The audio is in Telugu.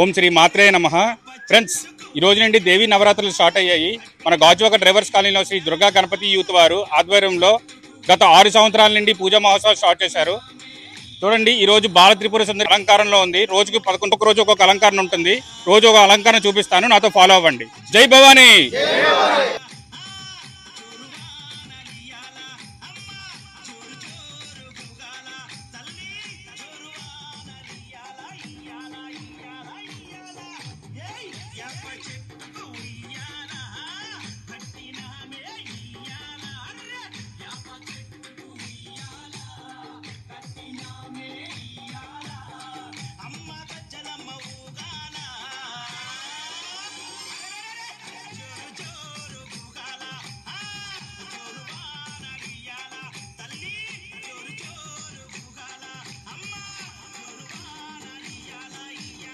ఓం శ్రీ మాత్రే నమః. ఫ్రెండ్స్, ఈ రోజు నుండి దేవీ నవరాత్రులు స్టార్ట్ అయ్యాయి. మన గాజువాక డ్రైవర్స్ కాలనీలో శ్రీ దుర్గా గణపతి యూత్ వారు ఆధ్వర్యంలో గత 6 సంవత్సరాల నుండి పూజా మహోత్సవాలు స్టార్ట్ చేశారు. చూడండి, ఈ రోజు బాల త్రిపుర సుందరి అలంకారంలో ఉంది. రోజుకి 11 రోజు ఒక్కొక్క అలంకరణ ఉంటుంది. రోజు ఒక అలంకరణ చూపిస్తాను, నాతో ఫాలో అవ్వండి. జై భవానీ.